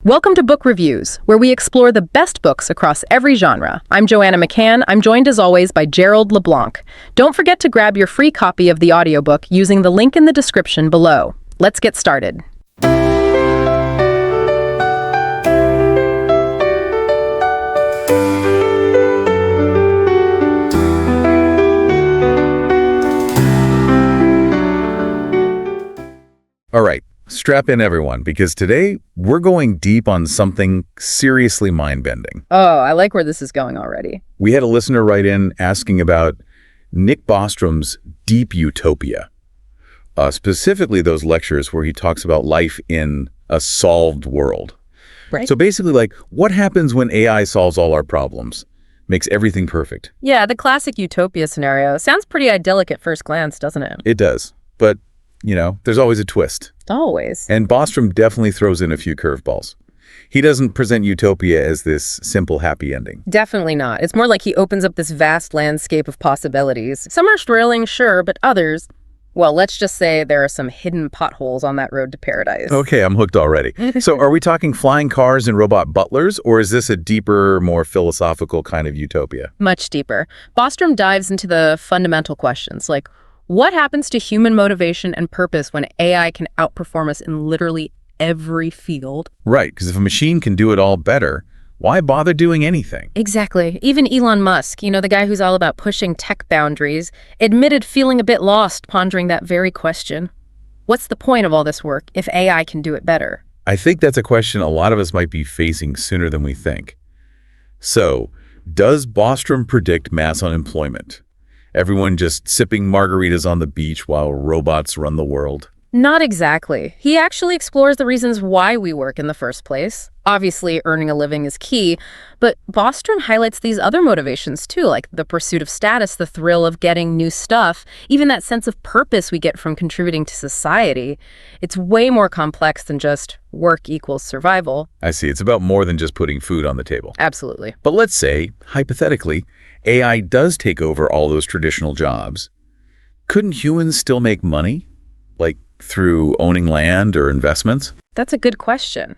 Welcome to Book Reviews, where we explore the best books across every genre. I'm Joanna McCann. I'm joined as always by Gerald LeBlanc. Don't forget to grab your free copy of the audiobook using the link in the description below. Let's get started. All right, strap in everyone, because today we're going deep on something seriously mind-bending. Oh, I like where this is going already. We had a listener write in asking about Nick Bostrom's Deep Utopia, specifically those lectures where he talks about life in a solved world. Right. So basically, like, what happens when AI solves all our problems, makes everything perfect? Yeah, the classic Utopia scenario. Sounds pretty idyllic at first glance, doesn't it? It does, but there's always a twist. Always. And Bostrom definitely throws in a few curveballs. He doesn't present Utopia as this simple happy ending. Definitely not. It's more like he opens up this vast landscape of possibilities. Some are thrilling, sure, but others, well, let's just say there are some hidden potholes on that road to paradise. Okay, I'm hooked already. So are we talking flying cars and robot butlers, or is this a deeper, more philosophical kind of utopia? Much deeper. Bostrom dives into the fundamental questions, like what happens to human motivation and purpose when AI can outperform us in literally every field? Right, because if a machine can do it all better, why bother doing anything? Exactly. Even Elon Musk, the guy who's all about pushing tech boundaries, admitted feeling a bit lost pondering that very question. What's the point of all this work if AI can do it better? I think that's a question a lot of us might be facing sooner than we think. So, does Bostrom predict mass unemployment? Everyone just sipping margaritas on the beach while robots run the world? Not exactly. He actually explores the reasons why we work in the first place. Obviously, earning a living is key, but Bostrom highlights these other motivations too, like the pursuit of status, the thrill of getting new stuff, even that sense of purpose we get from contributing to society. It's way more complex than just work equals survival. I see. It's about more than just putting food on the table. Absolutely. But let's say, hypothetically, AI does take over all those traditional jobs. Couldn't humans still make money? Like through owning land or investments? That's a good question.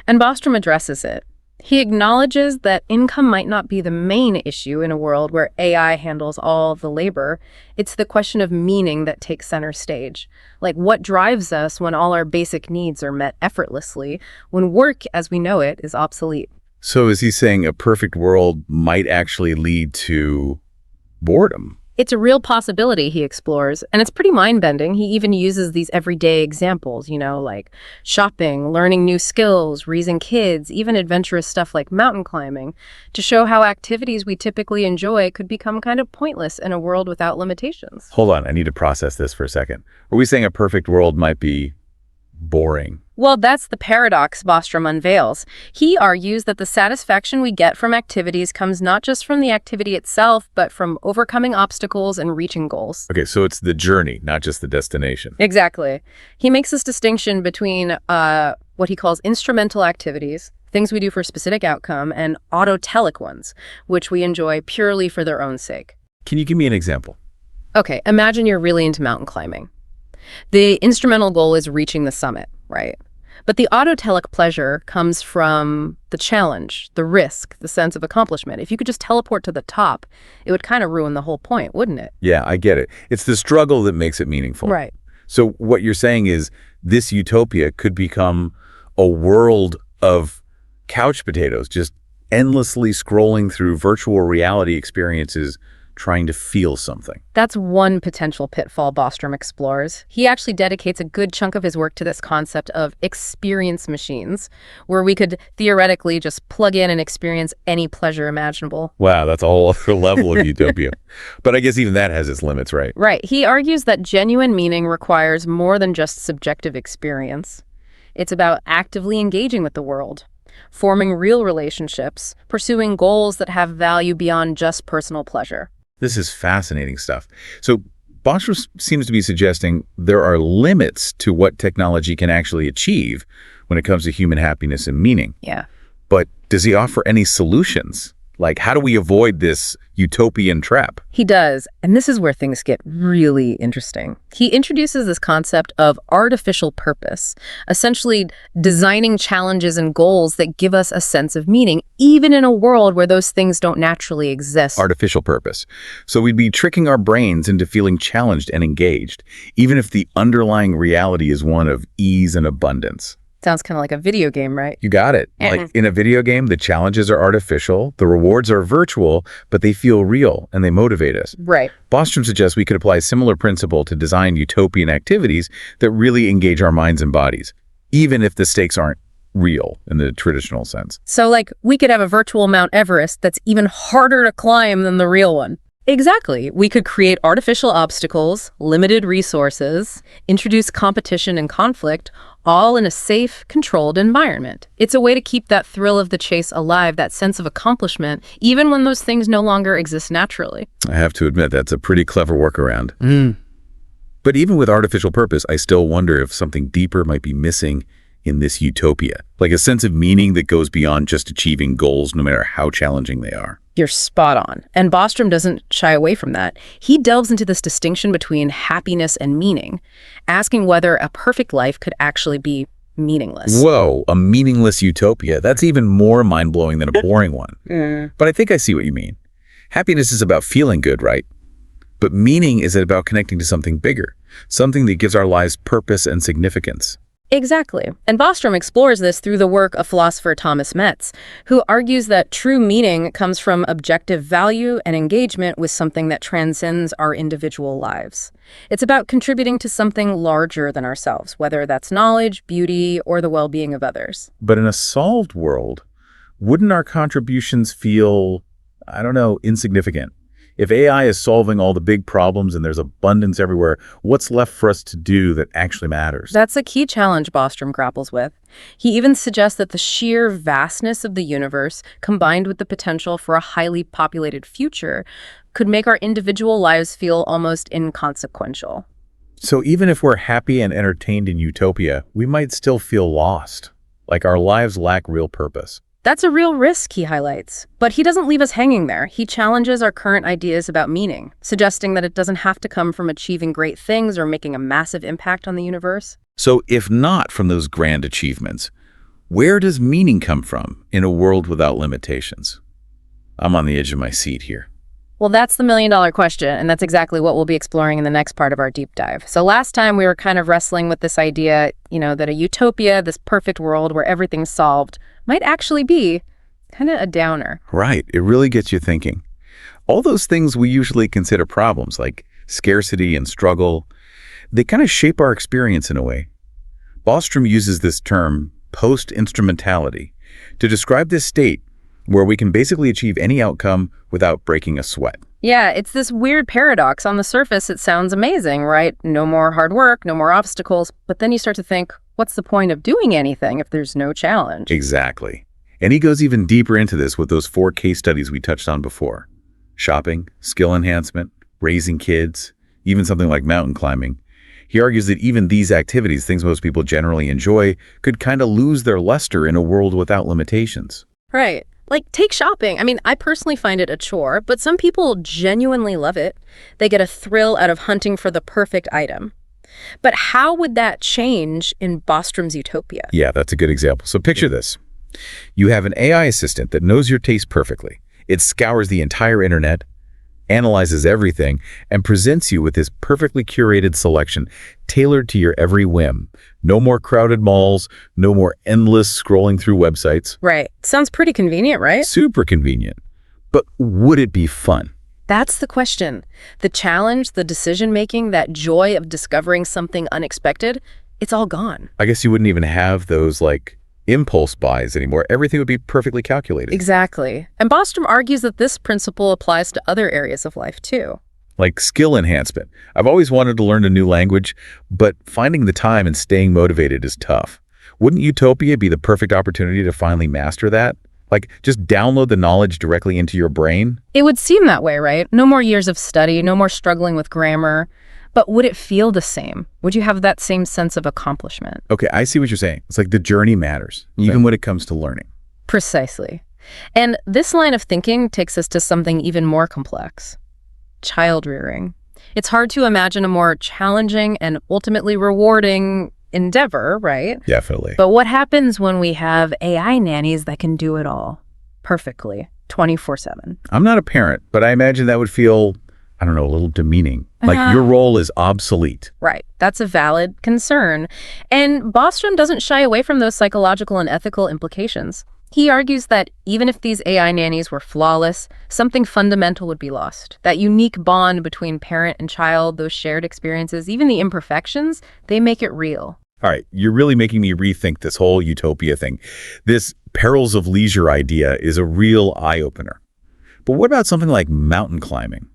And Bostrom addresses it. He acknowledges that income might not be the main issue in a world where AI handles all the labor. It's the question of meaning that takes center stage. Like what drives us when all our basic needs are met effortlessly, when work as we know it is obsolete. So is he saying a perfect world might actually lead to boredom? It's a real possibility, he explores, and it's pretty mind-bending. He even uses these everyday examples, like shopping, learning new skills, raising kids, even adventurous stuff like mountain climbing, to show how activities we typically enjoy could become kind of pointless in a world without limitations. Hold on, I need to process this for a second. Are we saying a perfect world might be boring? Well, that's the paradox Bostrom unveils. He argues that the satisfaction we get from activities comes not just from the activity itself, but from overcoming obstacles and reaching goals. Okay, so it's the journey, not just the destination. Exactly. He makes this distinction between what he calls instrumental activities, things we do for a specific outcome, and autotelic ones, which we enjoy purely for their own sake. Can you give me an example? Okay, imagine you're really into mountain climbing. The instrumental goal is reaching the summit, right? But the autotelic pleasure comes from the challenge, the risk, the sense of accomplishment. If you could just teleport to the top, it would kind of ruin the whole point, wouldn't it? Yeah, I get it. It's the struggle that makes it meaningful. Right. So what you're saying is this utopia could become a world of couch potatoes, just endlessly scrolling through virtual reality experiences trying to feel something. That's one potential pitfall Bostrom explores. He actually dedicates a good chunk of his work to this concept of experience machines, where we could theoretically just plug in and experience any pleasure imaginable. Wow, that's a whole other level of utopia. But I guess even that has its limits, right? Right. He argues that genuine meaning requires more than just subjective experience. It's about actively engaging with the world, forming real relationships, pursuing goals that have value beyond just personal pleasure. This is fascinating stuff. So Bostrom seems to be suggesting there are limits to what technology can actually achieve when it comes to human happiness and meaning. Yeah. But does he offer any solutions? Like, how do we avoid this utopian trap? He does, and this is where things get really interesting. He introduces this concept of artificial purpose, essentially designing challenges and goals that give us a sense of meaning, even in a world where those things don't naturally exist. Artificial purpose. So we'd be tricking our brains into feeling challenged and engaged, even if the underlying reality is one of ease and abundance. Sounds kind of like a video game, right? You got it. Like in a video game, the challenges are artificial, the rewards are virtual, but they feel real and they motivate us. Right. Bostrom suggests we could apply a similar principle to design utopian activities that really engage our minds and bodies, even if the stakes aren't real in the traditional sense. So, like, we could have a virtual Mount Everest that's even harder to climb than the real one. Exactly. We could create artificial obstacles, limited resources, introduce competition and conflict, all in a safe, controlled environment. It's a way to keep that thrill of the chase alive, that sense of accomplishment, even when those things no longer exist naturally. I have to admit, that's a pretty clever workaround. But even with artificial purpose, I still wonder if something deeper might be missing in this utopia, like a sense of meaning that goes beyond just achieving goals, no matter how challenging they are. You're spot on. And Bostrom doesn't shy away from that. He delves into this distinction between happiness and meaning, asking whether a perfect life could actually be meaningless. Whoa, a meaningless utopia. That's even more mind-blowing than a boring one. But I think I see what you mean. Happiness is about feeling good, right? But meaning is about connecting to something bigger, something that gives our lives purpose and significance. Exactly. And Bostrom explores this through the work of philosopher Thomas Metz, who argues that true meaning comes from objective value and engagement with something that transcends our individual lives. It's about contributing to something larger than ourselves, whether that's knowledge, beauty, or the well-being of others. But in a solved world, wouldn't our contributions feel, I don't know, insignificant? If AI is solving all the big problems and there's abundance everywhere, what's left for us to do that actually matters? That's a key challenge Bostrom grapples with. He even suggests that the sheer vastness of the universe, combined with the potential for a highly populated future, could make our individual lives feel almost inconsequential. So even if we're happy and entertained in Utopia, we might still feel lost, like our lives lack real purpose. That's a real risk, he highlights. But he doesn't leave us hanging there. He challenges our current ideas about meaning, suggesting that it doesn't have to come from achieving great things or making a massive impact on the universe. So if not from those grand achievements, where does meaning come from in a world without limitations? I'm on the edge of my seat here. Well, that's the million-dollar question, and that's exactly what we'll be exploring in the next part of our deep dive. So last time we were kind of wrestling with this idea, that a utopia, this perfect world where everything's solved, might actually be kind of a downer. Right. It really gets you thinking. All those things we usually consider problems, like scarcity and struggle, they kind of shape our experience in a way. Bostrom uses this term, post-instrumentality, to describe this state where we can basically achieve any outcome without breaking a sweat. Yeah, it's this weird paradox. On the surface, it sounds amazing, right? No more hard work, no more obstacles. But then you start to think, what's the point of doing anything if there's no challenge? Exactly. And he goes even deeper into this with those 4 case studies we touched on before. Shopping, skill enhancement, raising kids, even something like mountain climbing. He argues that even these activities, things most people generally enjoy, could kind of lose their luster in a world without limitations. Right. Like, take shopping. I mean, I personally find it a chore, but some people genuinely love it. They get a thrill out of hunting for the perfect item. But how would that change in Bostrom's Utopia? Yeah, that's a good example. So picture this. You have an AI assistant that knows your taste perfectly. It scours the entire internet, analyzes everything, and presents you with this perfectly curated selection, tailored to your every whim. No more crowded malls, no more endless scrolling through websites. Right. Sounds pretty convenient, right? Super convenient. But would it be fun? That's the question. The challenge, the decision-making, that joy of discovering something unexpected, it's all gone. I guess you wouldn't even have those, impulse buys anymore. Everything would be perfectly calculated. Exactly. And Bostrom argues that this principle applies to other areas of life, too. Like skill enhancement. I've always wanted to learn a new language, but finding the time and staying motivated is tough. Wouldn't Utopia be the perfect opportunity to finally master that? Like, just download the knowledge directly into your brain? It would seem that way, right? No more years of study, no more struggling with grammar. But would it feel the same? Would you have that same sense of accomplishment? Okay, I see what you're saying. It's like the journey matters, even when it comes to learning. Precisely. And this line of thinking takes us to something even more complex: child rearing. It's hard to imagine a more challenging and ultimately rewarding endeavor, right? Definitely. But what happens when we have AI nannies that can do it all perfectly, 24/7? I'm not a parent, but I imagine that would feel, I don't know, a little demeaning. Like your role is obsolete. Right. That's a valid concern. And Bostrom doesn't shy away from those psychological and ethical implications. He argues that even if these AI nannies were flawless, something fundamental would be lost. That unique bond between parent and child, those shared experiences, even the imperfections, they make it real. All right, you're really making me rethink this whole Utopia thing. This perils of leisure idea is a real eye-opener. But what about something like mountain climbing?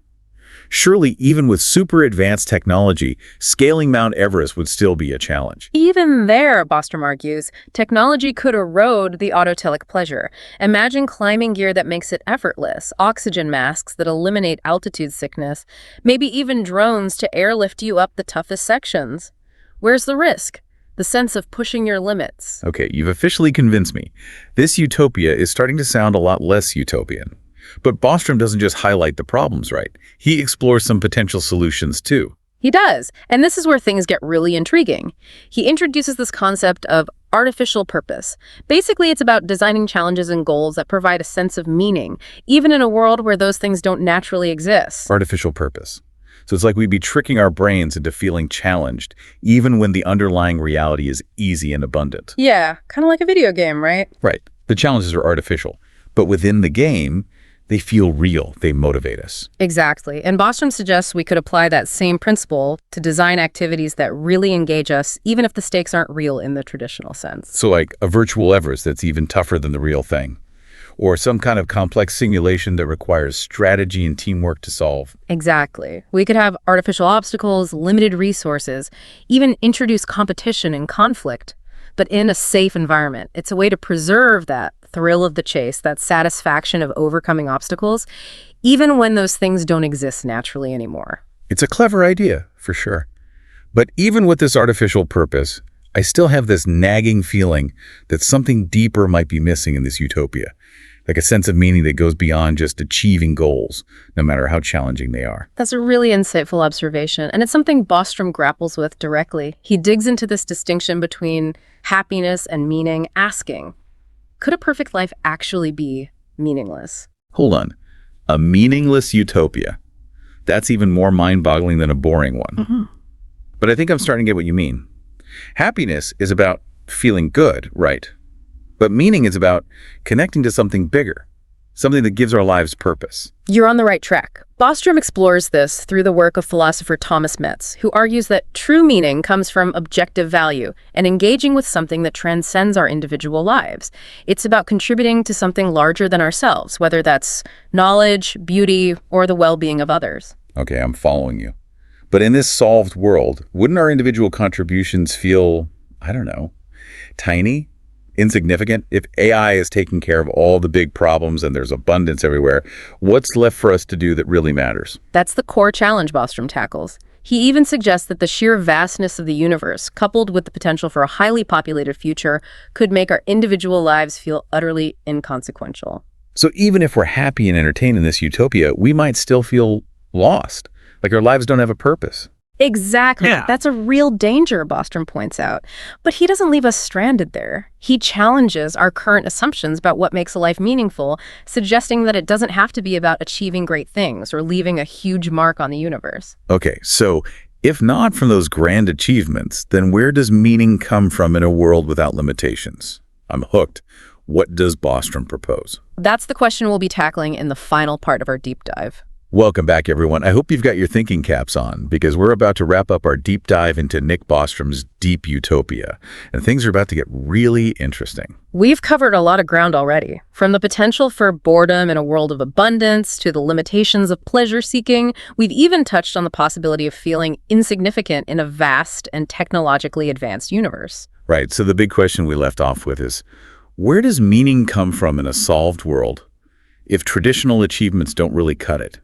Surely, even with super advanced technology, scaling Mount Everest would still be a challenge. Even there, Bostrom argues, technology could erode the autotelic pleasure. Imagine climbing gear that makes it effortless, oxygen masks that eliminate altitude sickness, maybe even drones to airlift you up the toughest sections. Where's the risk? The sense of pushing your limits. Okay, you've officially convinced me. This utopia is starting to sound a lot less utopian. But Bostrom doesn't just highlight the problems, right? He explores some potential solutions, too. He does, and this is where things get really intriguing. He introduces this concept of artificial purpose. Basically, it's about designing challenges and goals that provide a sense of meaning, even in a world where those things don't naturally exist. Artificial purpose. So it's like we'd be tricking our brains into feeling challenged, even when the underlying reality is easy and abundant. Yeah, kind of like a video game, right? Right. The challenges are artificial. But within the game, they feel real. They motivate us. Exactly. And Bostrom suggests we could apply that same principle to design activities that really engage us, even if the stakes aren't real in the traditional sense. So like a virtual Everest that's even tougher than the real thing. Or some kind of complex simulation that requires strategy and teamwork to solve. Exactly. We could have artificial obstacles, limited resources, even introduce competition and conflict, but in a safe environment. It's a way to preserve that thrill of the chase, that satisfaction of overcoming obstacles, even when those things don't exist naturally anymore. It's a clever idea, for sure. But even with this artificial purpose, I still have this nagging feeling that something deeper might be missing in this utopia. Like a sense of meaning that goes beyond just achieving goals, no matter how challenging they are. That's a really insightful observation, and it's something Bostrom grapples with directly. He digs into this distinction between happiness and meaning, asking, could a perfect life actually be meaningless? Hold on. A meaningless utopia. That's even more mind-boggling than a boring one. Mm-hmm. But I think I'm starting to get what you mean. Happiness is about feeling good, right? But meaning is about connecting to something bigger, something that gives our lives purpose. You're on the right track. Bostrom explores this through the work of philosopher Thomas Metz, who argues that true meaning comes from objective value and engaging with something that transcends our individual lives. It's about contributing to something larger than ourselves, whether that's knowledge, beauty, or the well-being of others. Okay, I'm following you. But in this solved world, wouldn't our individual contributions feel, I don't know, tiny? Insignificant? If AI is taking care of all the big problems and there's abundance everywhere, what's left for us to do that really matters? That's the core challenge Bostrom tackles. He even suggests that the sheer vastness of the universe, coupled with the potential for a highly populated future, could make our individual lives feel utterly inconsequential. So even if we're happy and entertained in this utopia, we might still feel lost, like our lives don't have a purpose. Exactly. Yeah. That's a real danger, Bostrom points out. But he doesn't leave us stranded there. He challenges our current assumptions about what makes a life meaningful, suggesting that it doesn't have to be about achieving great things or leaving a huge mark on the universe. Okay, so if not from those grand achievements, then where does meaning come from in a world without limitations? I'm hooked. What does Bostrom propose? That's the question we'll be tackling in the final part of our deep dive. Welcome back, everyone. I hope you've got your thinking caps on, because we're about to wrap up our deep dive into Nick Bostrom's Deep Utopia, and things are about to get really interesting. We've covered a lot of ground already, from the potential for boredom in a world of abundance to the limitations of pleasure-seeking. We've even touched on the possibility of feeling insignificant in a vast and technologically advanced universe. Right, so the big question we left off with is, where does meaning come from in a solved world if traditional achievements don't really cut it?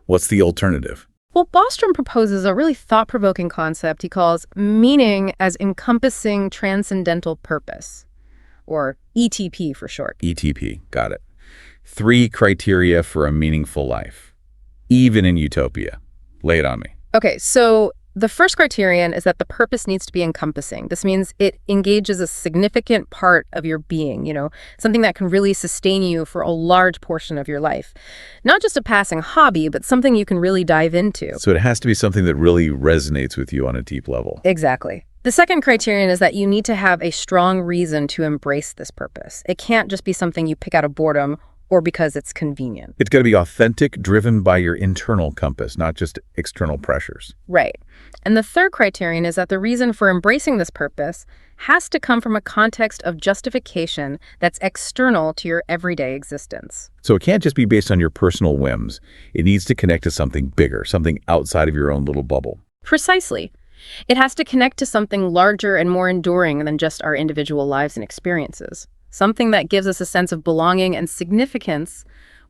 What's the alternative? Well, Bostrom proposes a really thought-provoking concept he calls meaning as encompassing transcendental purpose, or ETP for short. ETP, got it. 3 criteria for a meaningful life, even in Utopia. Lay it on me. Okay, so the first criterion is that the purpose needs to be encompassing. This means it engages a significant part of your being, something that can really sustain you for a large portion of your life. Not just a passing hobby, but something you can really dive into. So it has to be something that really resonates with you on a deep level. Exactly. The second criterion is that you need to have a strong reason to embrace this purpose. It can't just be something you pick out of boredom or because it's convenient. It's got to be authentic, driven by your internal compass, not just external pressures. Right. And the third criterion is that the reason for embracing this purpose has to come from a context of justification that's external to your everyday existence. So it can't just be based on your personal whims. It needs to connect to something bigger, something outside of your own little bubble. Precisely. It has to connect to something larger and more enduring than just our individual lives and experiences. Something that gives us a sense of belonging and significance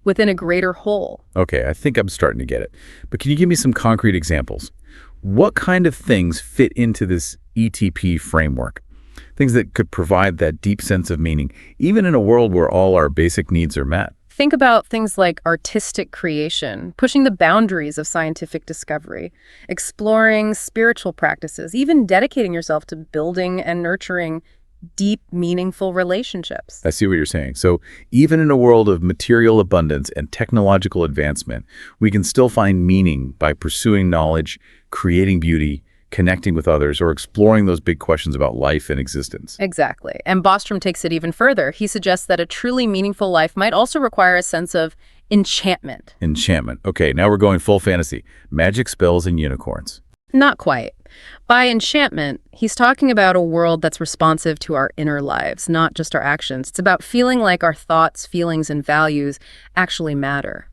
within a greater whole. Okay, I think I'm starting to get it. But can you give me some concrete examples? What kind of things fit into this ETP framework? Things that could provide that deep sense of meaning, even in a world where all our basic needs are met. Think about things like artistic creation, pushing the boundaries of scientific discovery, exploring spiritual practices, even dedicating yourself to building and nurturing deep, meaningful relationships. I see what you're saying. So even in a world of material abundance and technological advancement, we can still find meaning by pursuing knowledge, creating beauty, connecting with others, or exploring those big questions about life and existence. Exactly. And Bostrom takes it even further. He suggests that a truly meaningful life might also require a sense of enchantment. Enchantment. Okay, now we're going full fantasy. Magic, spells, and unicorns. Not quite. By enchantment, he's talking about a world that's responsive to our inner lives, not just our actions. It's about feeling like our thoughts, feelings, and values actually matter.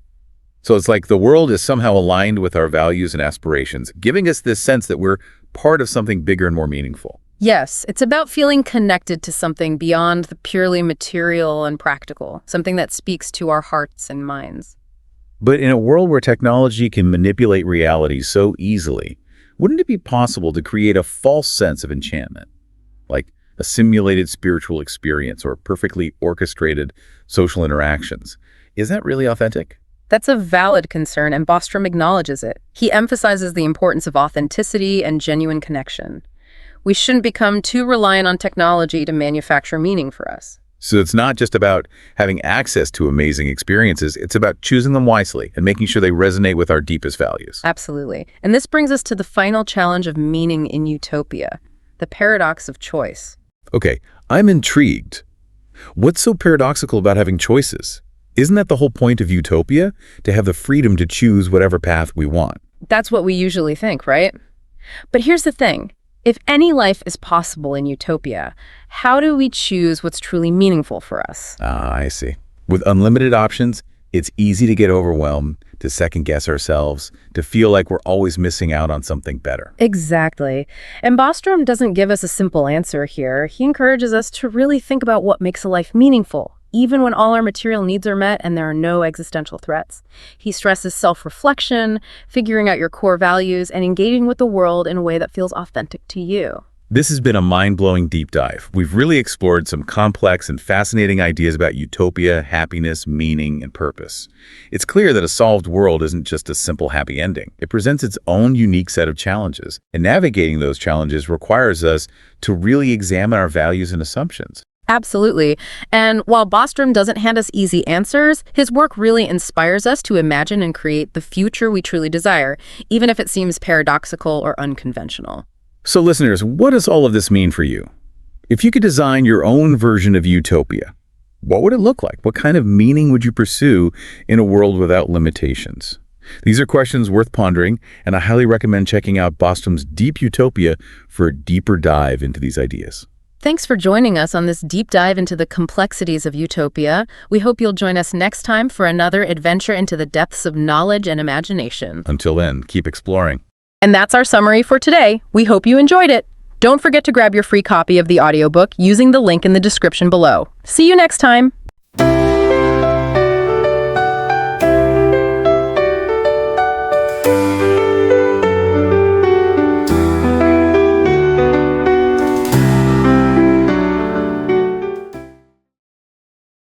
So it's like the world is somehow aligned with our values and aspirations, giving us this sense that we're part of something bigger and more meaningful. Yes, it's about feeling connected to something beyond the purely material and practical, something that speaks to our hearts and minds. But in a world where technology can manipulate reality so easily, wouldn't it be possible to create a false sense of enchantment, like a simulated spiritual experience or perfectly orchestrated social interactions? Is that really authentic? That's a valid concern, and Bostrom acknowledges it. He emphasizes the importance of authenticity and genuine connection. We shouldn't become too reliant on technology to manufacture meaning for us. So it's not just about having access to amazing experiences, it's about choosing them wisely and making sure they resonate with our deepest values. Absolutely. And this brings us to the final challenge of meaning in Utopia, the paradox of choice. Okay, I'm intrigued. What's so paradoxical about having choices? Isn't that the whole point of Utopia? To have the freedom to choose whatever path we want. That's what we usually think, right? But here's the thing. If any life is possible in Utopia, how do we choose what's truly meaningful for us? I see. With unlimited options, it's easy to get overwhelmed, to second-guess ourselves, to feel like we're always missing out on something better. Exactly. And Bostrom doesn't give us a simple answer here. He encourages us to really think about what makes a life meaningful, even when all our material needs are met and there are no existential threats. He stresses self-reflection, figuring out your core values, and engaging with the world in a way that feels authentic to you. This has been a mind-blowing deep dive. We've really explored some complex and fascinating ideas about utopia, happiness, meaning, and purpose. It's clear that a solved world isn't just a simple happy ending. It presents its own unique set of challenges, and navigating those challenges requires us to really examine our values and assumptions. Absolutely. And while Bostrom doesn't hand us easy answers, his work really inspires us to imagine and create the future we truly desire, even if it seems paradoxical or unconventional. So listeners, what does all of this mean for you? If you could design your own version of Utopia, what would it look like? What kind of meaning would you pursue in a world without limitations? These are questions worth pondering, and I highly recommend checking out Bostrom's Deep Utopia for a deeper dive into these ideas. Thanks for joining us on this deep dive into the complexities of Utopia. We hope you'll join us next time for another adventure into the depths of knowledge and imagination. Until then, keep exploring. And that's our summary for today. We hope you enjoyed it. Don't forget to grab your free copy of the audiobook using the link in the description below. See you next time.